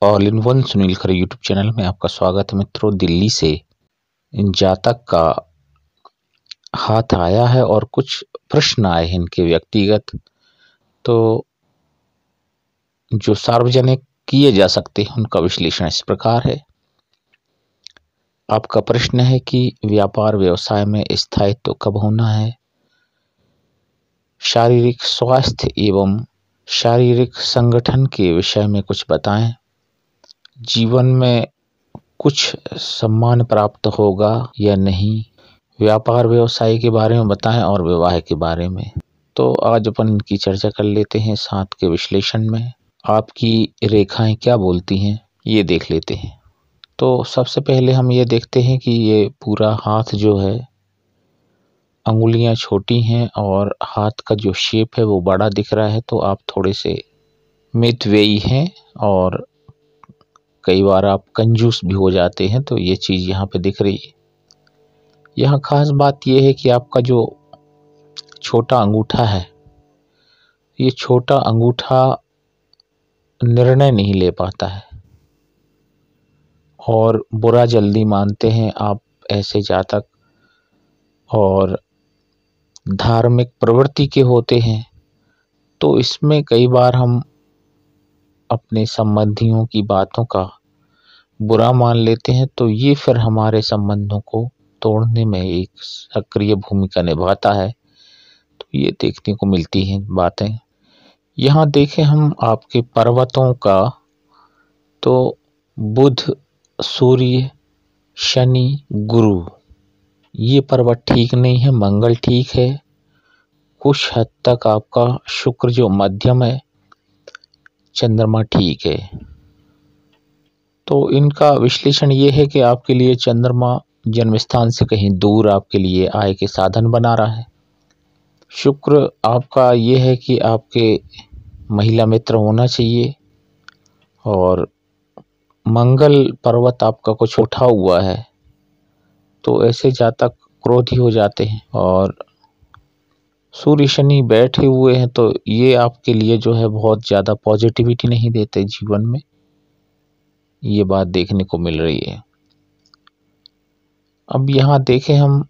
All in one Sunil Khare YouTube channel में आपका स्वागत है। मित्रों, दिल्ली से जातक का हाथ आया है और कुछ प्रश्न आए हैं इनके व्यक्तिगत, तो जो सार्वजनिक किए जा सकते हैं उनका विश्लेषण इस प्रकार है। आपका प्रश्न है कि व्यापार व्यवसाय में स्थायित्व कब होना है, शारीरिक स्वास्थ्य एवं शारीरिक संगठन के विषय में कुछ बताएं, जीवन में कुछ सम्मान प्राप्त होगा या नहीं, व्यापार व्यवसाय के बारे में बताएं और विवाह के बारे में। तो आज अपन इनकी चर्चा कर लेते हैं। साथ के विश्लेषण में आपकी रेखाएं क्या बोलती हैं ये देख लेते हैं। तो सबसे पहले हम ये देखते हैं कि ये पूरा हाथ जो है, अंगुलियां छोटी हैं और हाथ का जो शेप है वो बड़ा दिख रहा है। तो आप थोड़े से मितव्ययी हैं और कई बार आप कंजूस भी हो जाते हैं, तो ये चीज़ यहाँ पे दिख रही है। यहाँ खास बात यह है कि आपका जो छोटा अंगूठा है, ये छोटा अंगूठा निर्णय नहीं ले पाता है और बुरा जल्दी मानते हैं आप ऐसे जातक, और धार्मिक प्रवृत्ति के होते हैं। तो इसमें कई बार हम अपने संबंधियों की बातों का बुरा मान लेते हैं, तो ये फिर हमारे संबंधों को तोड़ने में एक सक्रिय भूमिका निभाता है। तो ये देखने को मिलती हैं बातें। यहाँ देखें हम आपके पर्वतों का, तो बुध, सूर्य, शनि, गुरु, ये पर्वत ठीक नहीं है। मंगल ठीक है, कुछ हद तक आपका शुक्र जो मध्यम है, चंद्रमा ठीक है। तो इनका विश्लेषण ये है कि आपके लिए चंद्रमा जन्म स्थान से कहीं दूर आपके लिए आय के साधन बना रहा है। शुक्र आपका ये है कि आपके महिला मित्र होना चाहिए, और मंगल पर्वत आपका कुछ उठा हुआ है, तो ऐसे जातक क्रोधी हो जाते हैं। और सूर्य शनि बैठे हुए हैं, तो ये आपके लिए जो है बहुत ज़्यादा पॉजिटिविटी नहीं देते जीवन में, ये बात देखने को मिल रही है। अब यहाँ देखें हम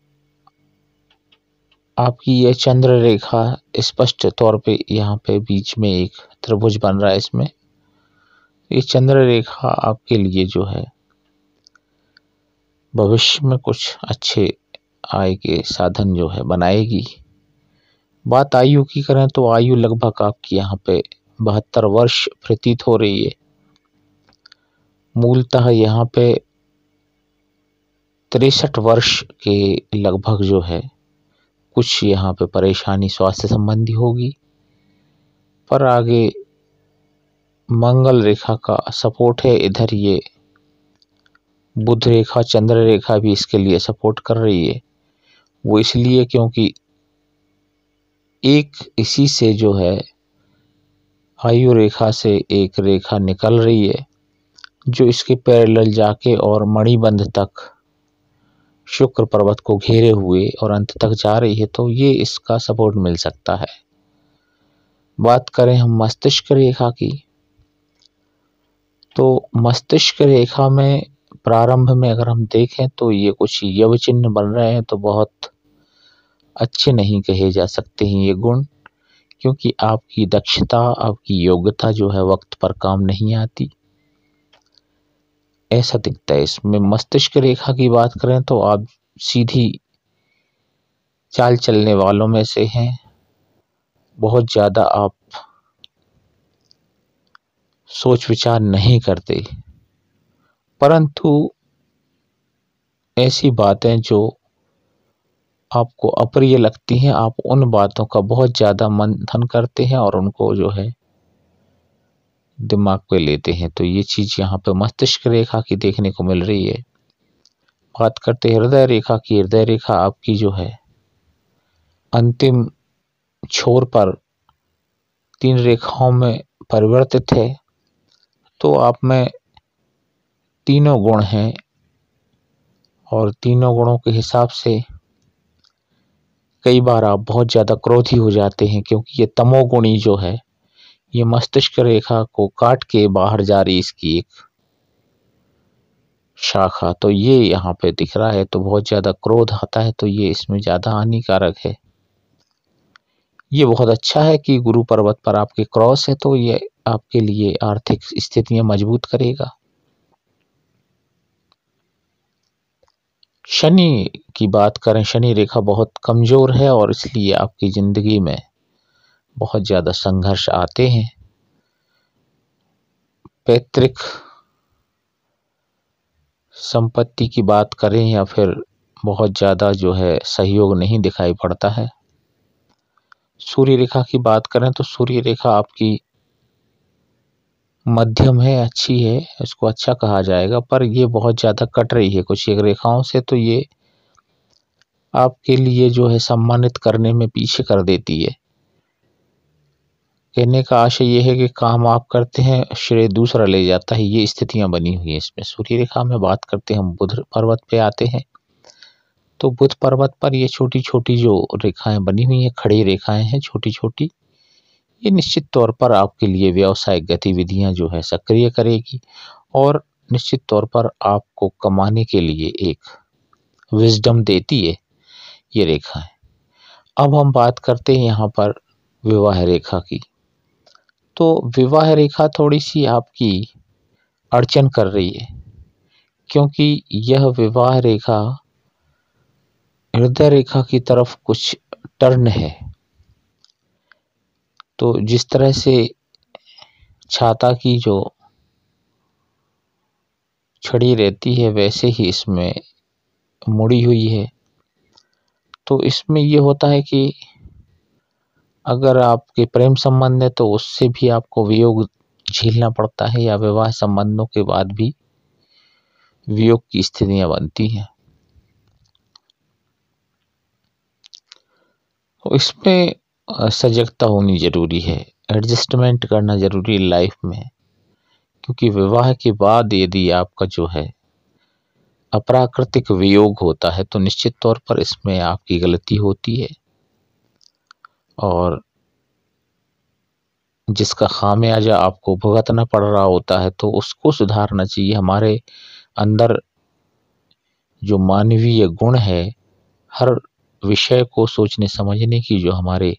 आपकी यह चंद्र रेखा, स्पष्ट तौर पे यहाँ पे बीच में एक त्रिभुज बन रहा है। इसमें ये चंद्र रेखा आपके लिए जो है भविष्य में कुछ अच्छे आय के साधन जो है बनाएगी। बात आयु की करें तो आयु लगभग आपकी यहाँ पे 72 वर्ष प्रतीत हो रही है। मूलतः यहाँ पे 63 वर्ष के लगभग जो है कुछ यहाँ पे परेशानी स्वास्थ्य संबंधी होगी, पर आगे मंगल रेखा का सपोर्ट है। इधर ये बुध रेखा, चंद्र रेखा भी इसके लिए सपोर्ट कर रही है। वो इसलिए क्योंकि एक इसी से जो है आयु रेखा से एक रेखा निकल रही है, जो इसके पैरेलल जाके और मणिबंध तक शुक्र पर्वत को घेरे हुए और अंत तक जा रही है। तो ये इसका सपोर्ट मिल सकता है। बात करें हम मस्तिष्क रेखा की, तो मस्तिष्क रेखा में प्रारंभ में अगर हम देखें तो ये कुछ यव चिन्ह बन रहे हैं, तो बहुत अच्छे नहीं कहे जा सकते हैं ये गुण, क्योंकि आपकी दक्षता, आपकी योग्यता जो है वक्त पर काम नहीं आती, ऐसा दिखता है इसमें। मस्तिष्क रेखा की बात करें तो आप सीधी चाल चलने वालों में से हैं, बहुत ज़्यादा आप सोच विचार नहीं करते, परंतु ऐसी बातें जो आपको अप्रिय लगती हैं, आप उन बातों का बहुत ज़्यादा मंथन करते हैं और उनको जो है दिमाग पे लेते हैं। तो ये चीज़ यहाँ पे मस्तिष्क रेखा की देखने को मिल रही है। बात करते हैं हृदय रेखा की। हृदय रेखा आपकी जो है अंतिम छोर पर 3 रेखाओं में परिवर्तित है। तो आप में तीनों गुण हैं और तीनों गुणों के हिसाब से कई बार आप बहुत ज़्यादा क्रोधी हो जाते हैं, क्योंकि ये तमोगुणी जो है ये मस्तिष्क रेखा को काट के बाहर जा रही इसकी एक शाखा, तो ये यहाँ पे दिख रहा है। तो बहुत ज्यादा क्रोध आता है, तो ये इसमें ज्यादा हानिकारक है। ये बहुत अच्छा है कि गुरु पर्वत पर आपके क्रॉस है, तो ये आपके लिए आर्थिक स्थितियां मजबूत करेगा। शनि की बात करें, शनि रेखा बहुत कमजोर है और इसलिए आपकी जिंदगी में बहुत ज्यादा संघर्ष आते हैं। पैतृक संपत्ति की बात करें या फिर बहुत ज्यादा जो है सहयोग नहीं दिखाई पड़ता है। सूर्य रेखा की बात करें तो सूर्य रेखा आपकी मध्यम है, अच्छी है, इसको अच्छा कहा जाएगा, पर ये बहुत ज्यादा कट रही है कुछ एक रेखाओं से, तो ये आपके लिए जो है सम्मानित करने में पीछे कर देती है। कहने का आशय ये है कि काम आप करते हैं, श्रेय दूसरा ले जाता है, ये स्थितियां बनी हुई है इसमें। सूर्य रेखा में बात करते हैं, हम बुध पर्वत पे आते हैं, तो बुध पर्वत पर ये छोटी छोटी जो रेखाएं बनी हुई हैं, खड़ी रेखाएं हैं छोटी छोटी, ये निश्चित तौर पर आपके लिए व्यावसायिक गतिविधियां जो है सक्रिय करेगी और निश्चित तौर पर आपको कमाने के लिए एक विजडम देती है ये रेखाएं। अब हम बात करते हैं यहाँ पर विवाह रेखा की। तो विवाह रेखा थोड़ी सी आपकी अड़चन कर रही है, क्योंकि यह विवाह रेखा हृदय रेखा की तरफ कुछ टर्न है। तो जिस तरह से छाता की जो छड़ी रहती है वैसे ही इसमें मुड़ी हुई है। तो इसमें ये होता है कि अगर आपके प्रेम संबंध है तो उससे भी आपको वियोग झेलना पड़ता है, या विवाह संबंधों के बाद भी वियोग की स्थितियां बनती हैं। तो इसमें सजगता होनी जरूरी है, एडजस्टमेंट करना जरूरी है लाइफ में, क्योंकि विवाह के बाद यदि आपका जो है अप्राकृतिक वियोग होता है तो निश्चित तौर पर इसमें आपकी गलती होती है और जिसका खामियाजा आपको भुगतना पड़ रहा होता है, तो उसको सुधारना चाहिए। हमारे अंदर जो मानवीय गुण है, हर विषय को सोचने समझने की जो हमारे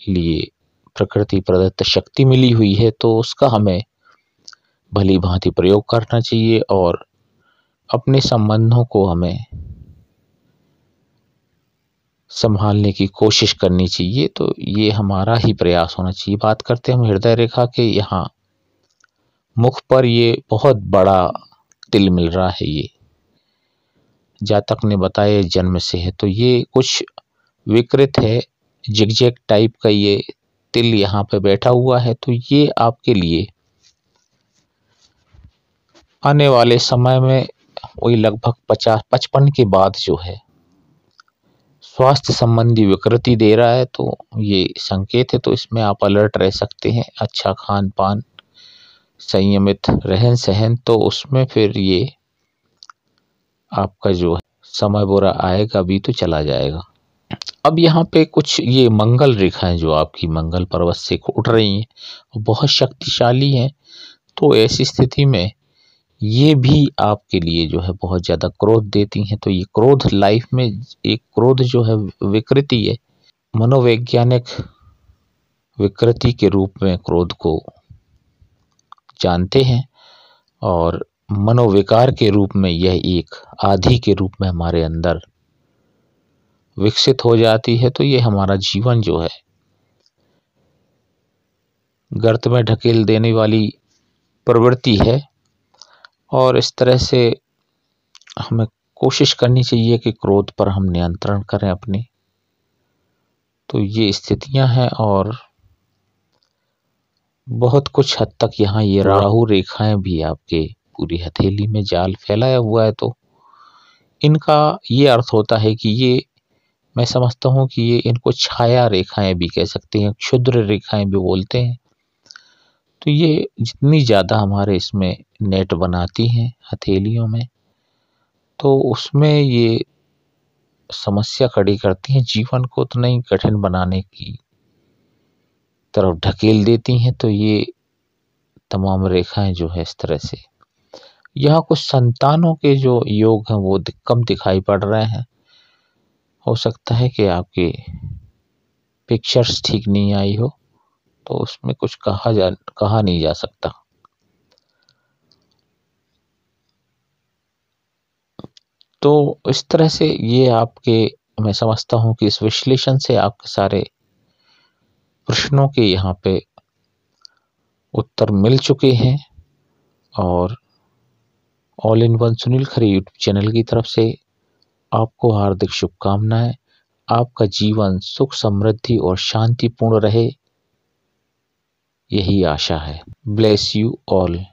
लिए प्रकृति प्रदत्त शक्ति मिली हुई है, तो उसका हमें भली भांति प्रयोग करना चाहिए और अपने संबंधों को हमें संभालने की कोशिश करनी चाहिए। तो ये हमारा ही प्रयास होना चाहिए। बात करते हैं हम हृदय रेखा के, यहाँ मुख पर ये बहुत बड़ा तिल मिल रहा है, ये जातक ने बताया जन्म से है, तो ये कुछ विकृत है, जिगजैग टाइप का ये तिल यहाँ पे बैठा हुआ है। तो ये आपके लिए आने वाले समय में वही लगभग 50-55 के बाद जो है स्वास्थ्य संबंधी विकृति दे रहा है, तो ये संकेत है। तो इसमें आप अलर्ट रह सकते हैं। अच्छा खान पान, संयमित रहन सहन, तो उसमें फिर ये आपका जो है समय बुरा आएगा भी तो चला जाएगा। अब यहाँ पे कुछ ये मंगल रेखाएं जो आपकी मंगल पर्वत से उठ रही हैं, बहुत शक्तिशाली हैं। तो ऐसी स्थिति में ये भी आपके लिए जो है बहुत ज्यादा क्रोध देती हैं। तो ये क्रोध लाइफ में एक क्रोध जो है विकृति है, मनोवैज्ञानिक विकृति के रूप में क्रोध को जानते हैं और मनोविकार के रूप में यह एक आदि के रूप में हमारे अंदर विकसित हो जाती है। तो ये हमारा जीवन जो है गर्त में ढकेल देने वाली प्रवृत्ति है और इस तरह से हमें कोशिश करनी चाहिए कि क्रोध पर हम नियंत्रण करें अपने। तो ये स्थितियां हैं और बहुत कुछ हद तक यहाँ ये राहु रेखाएं भी आपके पूरी हथेली में जाल फैलाया हुआ है। तो इनका ये अर्थ होता है कि ये, मैं समझता हूँ कि ये इनको छाया रेखाएं भी कह सकते हैं, क्षुद्र रेखाएं भी बोलते हैं। तो ये जितनी ज़्यादा हमारे इसमें नेट बनाती हैं हथेलियों में, तो उसमें ये समस्या खड़ी करती हैं, जीवन को उतना ही कठिन बनाने की तरफ ढकेल देती हैं। तो ये तमाम रेखाएं जो है इस तरह से, यहाँ कुछ संतानों के जो योग हैं वो कम दिखाई पड़ रहे हैं। हो सकता है कि आपकी पिक्चर्स ठीक नहीं आई हो, तो उसमें कुछ कहा नहीं जा सकता। तो इस तरह से ये आपके, मैं समझता हूँ कि इस विश्लेषण से आपके सारे प्रश्नों के यहाँ पे उत्तर मिल चुके हैं। और all in one Sunil Khare YouTube channel की तरफ से आपको हार्दिक शुभकामनाएं। आपका जीवन सुख समृद्धि और शांतिपूर्ण रहे, यही आशा है। Bless you all.